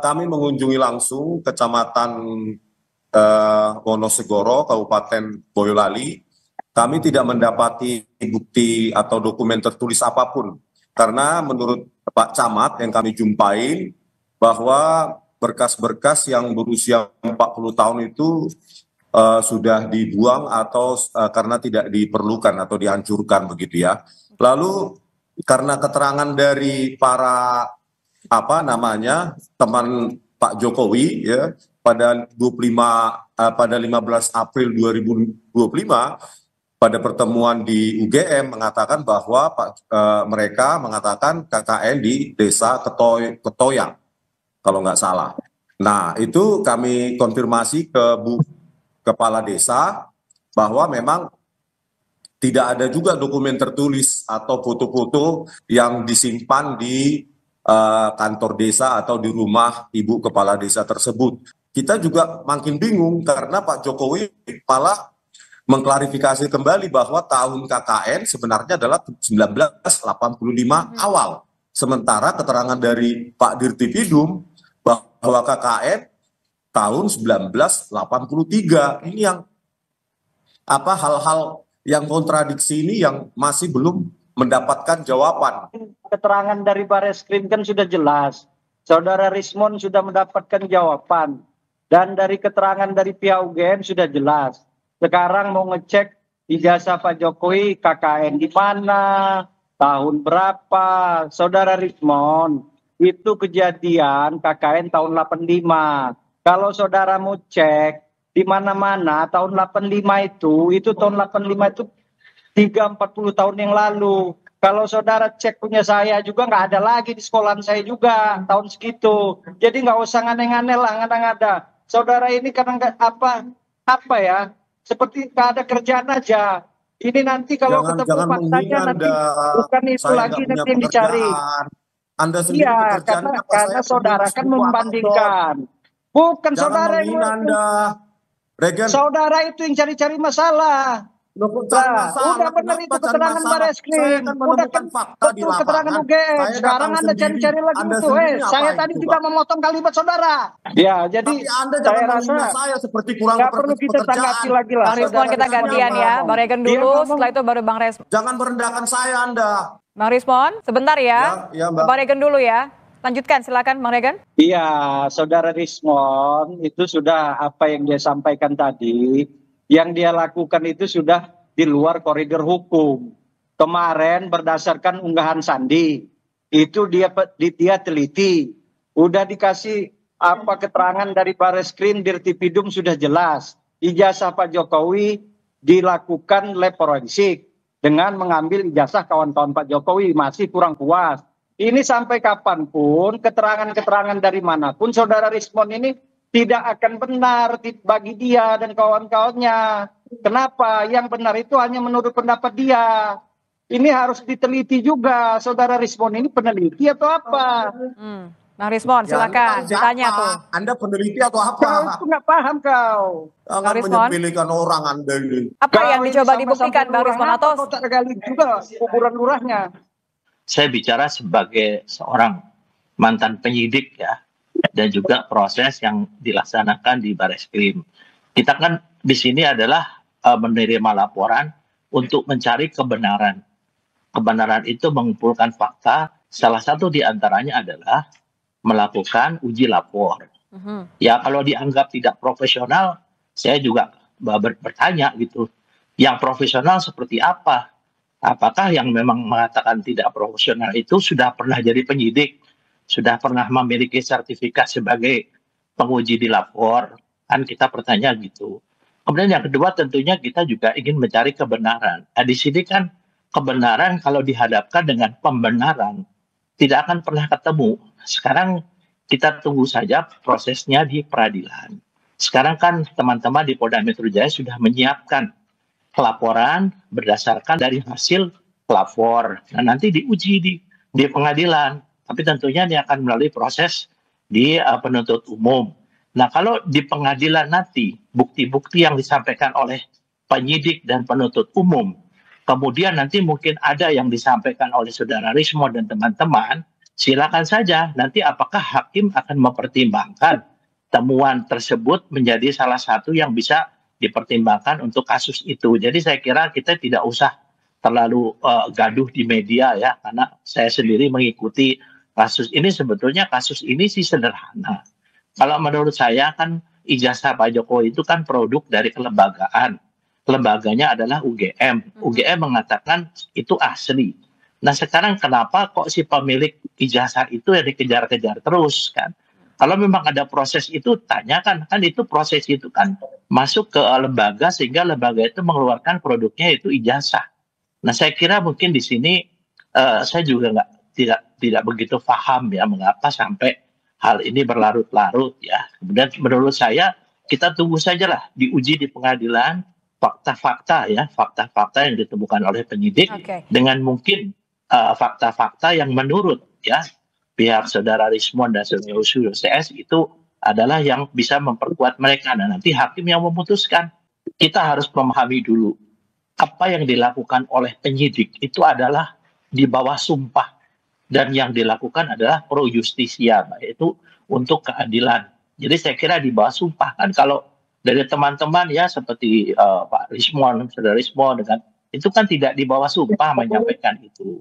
Kami mengunjungi langsung Kecamatan Wonosegoro, Kabupaten Boyolali. Kami tidak mendapati bukti atau dokumen tertulis apapun. Karena menurut Pak Camat yang kami jumpai, bahwa berkas-berkas yang berusia 40 tahun itu sudah dibuang atau karena tidak diperlukan atau dihancurkan begitu ya. Lalu karena keterangan dari para teman Pak Jokowi ya pada 15 April 2025 pada pertemuan di UGM mengatakan bahwa mereka mengatakan KKN di Desa Ketoyang kalau nggak salah. Nah, itu kami konfirmasi ke Bu Kepala Desa bahwa memang tidak ada juga dokumen tertulis atau foto-foto yang disimpan di kantor desa atau di rumah Ibu Kepala Desa tersebut. Kita juga makin bingung karena Pak Jokowi malah mengklarifikasi kembali bahwa tahun KKN sebenarnya adalah 1985 awal. Sementara keterangan dari Pak Dirtipidum bahwa KKN tahun 1983. Ini yang hal-hal yang kontradiksi ini yang masih belum mendapatkan jawaban. Keterangan dari Bareskrim kan sudah jelas. Saudara Rismon sudah mendapatkan jawaban. Dan dari keterangan dari pihak UGM sudah jelas. Sekarang mau ngecek ijazah Pak Jokowi KKN di mana, tahun berapa. Saudara Rismon, itu kejadian KKN tahun 85. Kalau saudara mau cek di mana-mana tahun 85 itu tahun 85 itu 30-40 tahun yang lalu. Kalau saudara cek punya saya juga nggak ada lagi di sekolahan saya juga tahun segitu. Jadi nggak usah aneh-aneh lah, ngada-ngada. Saudara ini karena nggak apa ya, seperti nggak ada kerjaan aja. Ini nanti kalau ketemu faktanya nanti bukan itu Saya lagi nanti yang pekerjaan. dicari. Anda sendiri Iya, karena saudara kan membandingkan. Bukan jangan saudara yang Anda. Regen. Saudara itu yang cari-cari masalah. Udah benar itu keterangan Bareskrim. Udah kan betul keterangan UGM. Sekarang Anda cari-cari lagi itu. Saya tadi juga memotong kalimat saudara. Ya, jadi tapi Anda saya rasa saya seperti kurang nggak perlu kita tanggapi lagi lah. Bang Rismon kita gantian ya. Bang Regen dulu, setelah itu baru Bang Rismon. Jangan merendahkan saya Anda. Bang Rismon, sebentar ya. Ya, Mbak. Bang Regen dulu ya. Lanjutkan, silakan Bang Regen. Iya, saudara Rismon itu sudah apa yang dia sampaikan tadi, yang dia lakukan itu sudah di luar koridor hukum. Kemarin berdasarkan unggahan Sandi, itu dia teliti, udah dikasih apa keterangan dari Bareskrim, Dirtipidum sudah jelas. Ijazah Pak Jokowi dilakukan lab forensik dengan mengambil ijazah kawan-kawan Pak Jokowi, masih kurang puas. Ini sampai kapanpun, keterangan-keterangan dari manapun, saudara Rismon ini tidak akan benar bagi dia dan kawan-kawannya. Kenapa? Yang benar itu hanya menurut pendapat dia. Ini harus diteliti juga, saudara Rismon ini peneliti atau apa? Bang Rismon, silakan ditanya tuh. Anda peneliti atau apa? Kau itu nggak paham kau. Jangan menyepelekan orang Anda ini. Apa yang dicoba dibuktikan Bang Rismon atau? Kau tak gali juga kuburan lurahnya. Saya bicara sebagai seorang mantan penyidik ya, dan juga proses yang dilaksanakan di Bareskrim. Kita kan di sini adalah menerima laporan untuk mencari kebenaran. Kebenaran itu mengumpulkan fakta, salah satu di antaranya adalah melakukan uji lapor. Ya kalau dianggap tidak profesional, saya juga bertanya gitu, yang profesional seperti apa? Apakah yang memang mengatakan tidak profesional itu sudah pernah jadi penyidik, sudah pernah memiliki sertifikat sebagai penguji di lapor? Kan kita bertanya gitu. Kemudian yang kedua tentunya kita juga ingin mencari kebenaran. Nah, di sini kan kebenaran kalau dihadapkan dengan pembenaran tidak akan pernah ketemu. Sekarang kita tunggu saja prosesnya di peradilan. Sekarang kan teman-teman di Polda Metro Jaya sudah menyiapkan laporan berdasarkan dari hasil pelapor. Nah, nanti diuji di pengadilan. Tapi tentunya ini akan melalui proses di penuntut umum. Nah, kalau di pengadilan nanti bukti-bukti yang disampaikan oleh penyidik dan penuntut umum, kemudian nanti mungkin ada yang disampaikan oleh saudara Rismon dan teman-teman, silakan saja. Nanti apakah hakim akan mempertimbangkan temuan tersebut menjadi salah satu yang bisa dipertimbangkan untuk kasus itu. Jadi saya kira kita tidak usah terlalu gaduh di media ya, karena saya sendiri mengikuti kasus ini. Sebetulnya kasus ini sih sederhana. Kalau menurut saya kan ijazah Pak Jokowi itu kan produk dari kelembagaan. Lembaganya adalah UGM. UGM mengatakan itu asli. Nah sekarang kenapa kok si pemilik ijazah itu yang dikejar-kejar terus kan? Kalau memang ada proses itu tanyakan, kan itu proses itu kan masuk ke lembaga sehingga lembaga itu mengeluarkan produknya itu ijazah. Nah saya kira mungkin di sini saya juga tidak begitu paham ya mengapa sampai hal ini berlarut-larut ya. Kemudian menurut saya kita tunggu sajalah diuji di pengadilan fakta-fakta ya, fakta-fakta yang ditemukan oleh penyidik dengan mungkin fakta-fakta yang menurut ya pihak saudara Rismon dan saudara CS itu adalah yang bisa memperkuat mereka. Nah nanti hakim yang memutuskan. Kita harus memahami dulu apa yang dilakukan oleh penyidik itu adalah di bawah sumpah dan yang dilakukan adalah pro justisia, yaitu untuk keadilan. Jadi saya kira di bawah sumpah kan kalau dari teman-teman ya seperti Pak Rismon, saudara Rismon dengan itu kan tidak di bawah sumpah menyampaikan itu.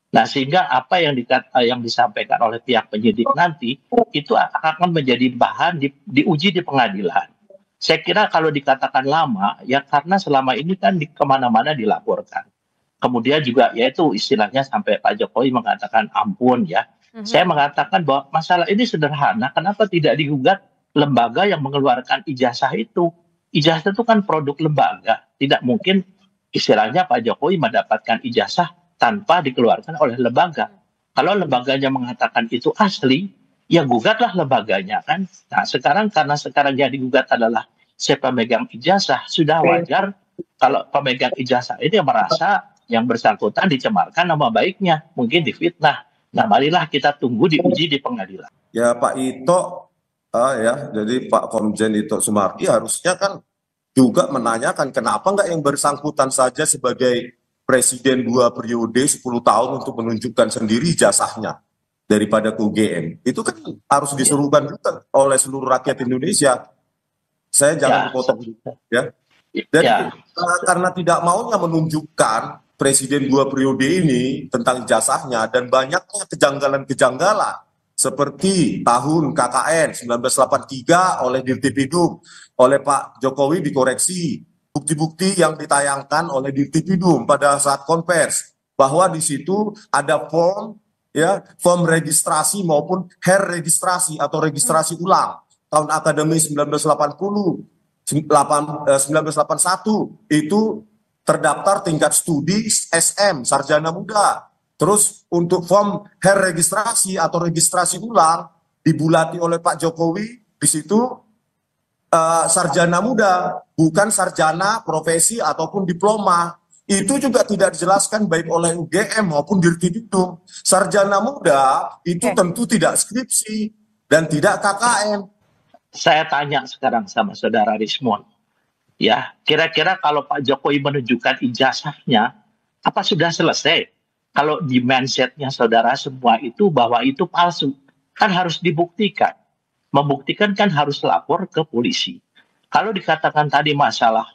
Nah sehingga apa yang disampaikan oleh pihak penyidik nanti itu akan menjadi bahan diuji di pengadilan. Saya kira kalau dikatakan lama ya karena selama ini kan kemana-mana dilaporkan. Kemudian juga yaitu istilahnya sampai Pak Jokowi mengatakan ampun ya. Saya mengatakan bahwa masalah ini sederhana. Kenapa tidak digugat lembaga yang mengeluarkan ijazah itu? Ijazah itu kan produk lembaga. Tidak mungkin istilahnya Pak Jokowi mendapatkan ijazah tanpa dikeluarkan oleh lembaga. Kalau lembaganya mengatakan itu asli, ya gugatlah lembaganya kan. Nah sekarang karena sekarang yang digugat adalah si pemegang ijazah, sudah wajar kalau pemegang ijazah ini merasa yang bersangkutan dicemarkan nama baiknya, mungkin difitnah. Nah marilah kita tunggu diuji di pengadilan. Ya Pak Ito, ya jadi Pak Komjen Ito Sumardi harusnya kan juga menanyakan kenapa nggak yang bersangkutan saja sebagai presiden 2 periode 10 tahun untuk menunjukkan sendiri ijazahnya daripada ke UGM. Itu kan harus diserukan juga oleh seluruh rakyat Indonesia. Saya jangan dipotong ya. Jadi karena tidak maunya menunjukkan presiden 2 periode ini tentang ijazahnya dan banyaknya kejanggalan-kejanggalan seperti tahun KKN 1983 oleh Dirtipidum, oleh Pak Jokowi dikoreksi, bukti-bukti yang ditayangkan oleh Dirtipidum pada saat konvers bahwa di situ ada form ya, form registrasi maupun registrasi atau registrasi ulang tahun akademi 1981 itu terdaftar tingkat studi SM sarjana muda. Terus untuk form registrasi atau registrasi ulang dibulati oleh Pak Jokowi di situ sarjana muda, bukan sarjana profesi ataupun diploma. Itu juga tidak dijelaskan baik oleh UGM maupun Dirtipidum. Sarjana muda itu tentu tidak skripsi dan tidak KKN. Saya tanya sekarang sama saudara Rismon, ya kira-kira kalau Pak Jokowi menunjukkan ijazahnya, apa sudah selesai? Kalau di mindsetnya saudara semua itu bahwa itu palsu, kan harus dibuktikan. Membuktikan kan harus lapor ke polisi. Kalau dikatakan tadi masalah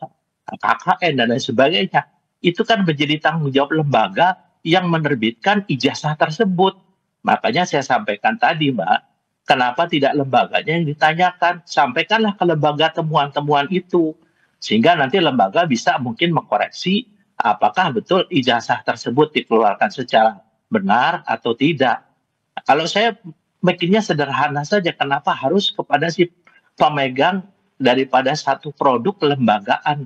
KKN dan lain sebagainya, itu kan menjadi tanggung jawab lembaga yang menerbitkan ijazah tersebut. Makanya saya sampaikan tadi Mbak, kenapa tidak lembaganya yang ditanyakan? Sampaikanlah ke lembaga temuan-temuan itu. Sehingga nanti lembaga bisa mungkin mengkoreksi apakah betul ijazah tersebut dikeluarkan secara benar atau tidak. Kalau saya bikinnya sederhana saja, kenapa harus kepada si pemegang daripada satu produk kelembagaan?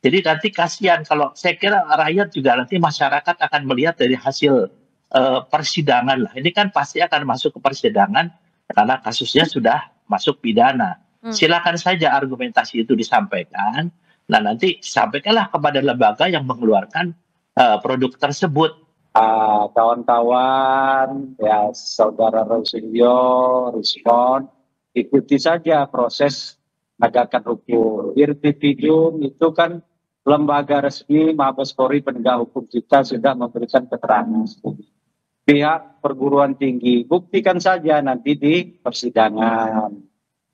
Jadi nanti kasihan kalau saya kira rakyat juga nanti masyarakat akan melihat dari hasil persidangan lah. Ini kan pasti akan masuk ke persidangan karena kasusnya sudah masuk pidana. Silakan saja argumentasi itu disampaikan. Nah nanti sampaikanlah kepada lembaga yang mengeluarkan produk tersebut. Kawan-kawan, ya saudara Rosilio, Rismon, ikuti saja proses penegakan hukum. Dirtipidum itu kan lembaga resmi Mabes Polri penegak hukum kita sudah memberikan keterangan. pihak perguruan tinggi. Buktikan saja nanti di persidangan.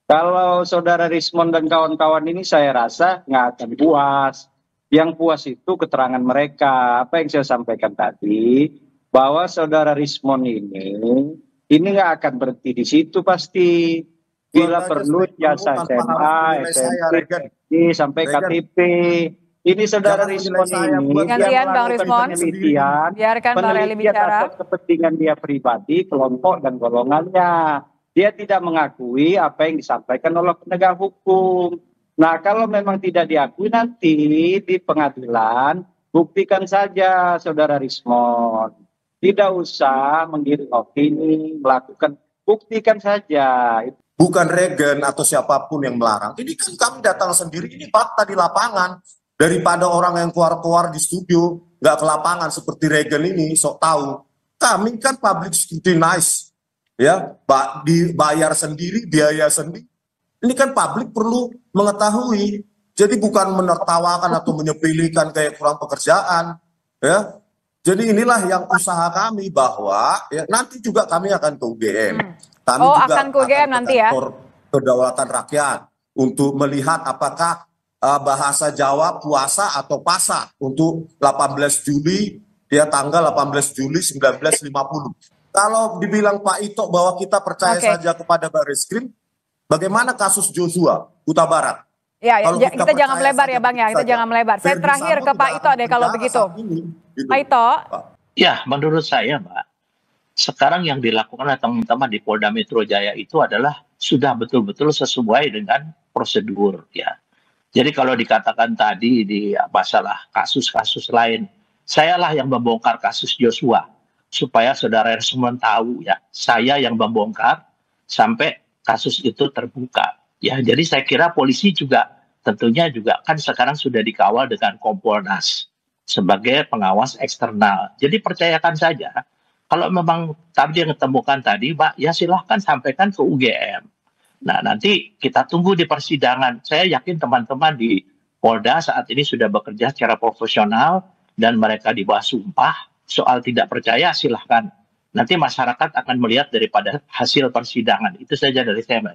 Kalau saudara Rismond dan kawan-kawan ini saya rasa nggak akan puas. Yang puas itu keterangan mereka. Apa yang saya sampaikan tadi, bahwa saudara Rismond ini nggak akan berhenti di situ pasti. Bila perlu jasa SMA, SMP, sampai KTP. Ini saudara Rismond ini gantian Bang Rismond, biarkan Bang Rely bicara. Atas kepentingan dia pribadi, kelompok dan golongannya. Dia tidak mengakui apa yang disampaikan oleh penegak hukum. Nah, kalau memang tidak diakui nanti di pengadilan, buktikan saja saudara Rismond. Tidak usah menggiring opini, melakukan, buktikan saja. Bukan Regen atau siapapun yang melarang. Ini kan kami datang sendiri, ini fakta di lapangan. Daripada orang yang keluar-keluar di studio, nggak ke lapangan seperti Regen ini, sok tahu. Kami kan public scrutinize, ya, dibayar sendiri, biaya sendiri. Ini kan publik perlu mengetahui. Jadi bukan menertawakan atau menyepelekan kayak kurang pekerjaan, ya. Jadi inilah yang usaha kami bahwa ya, nanti juga kami akan ke UGM. Kami juga akan ke UGM nanti ya. Kedaulatan Rakyat untuk melihat apakah bahasa Jawa puasa atau pasa untuk 18 Juli, ya tanggal 18 Juli 1950. Kalau dibilang Pak Ito bahwa kita percaya saja kepada Barreskrim, bagaimana kasus Joshua, Huta Barat? Ya, kita jangan melebar ya Bang ya, kita jangan melebar. Saya terakhir ke Pak Ito deh kalau begitu. Pak Ito. Ya, menurut saya Mbak, sekarang yang dilakukan oleh teman-teman di Polda Metro Jaya itu adalah sudah betul-betul sesuai dengan prosedur ya. Jadi kalau dikatakan tadi di masalah kasus-kasus lain, sayalah yang membongkar kasus Joshua supaya saudara Rismond tahu ya, saya yang membongkar sampai kasus itu terbuka. Ya, jadi saya kira polisi juga tentunya juga kan sekarang sudah dikawal dengan Kompolnas sebagai pengawas eksternal. Jadi percayakan saja, kalau memang tadi yang ditemukan tadi, Pak, ya silahkan sampaikan ke UGM. Nah, nanti kita tunggu di persidangan. Saya yakin teman-teman di Polda saat ini sudah bekerja secara profesional dan mereka di bawah sumpah. Soal tidak percaya silahkan. Nanti masyarakat akan melihat daripada hasil persidangan. Itu saja dari saya, Mbak.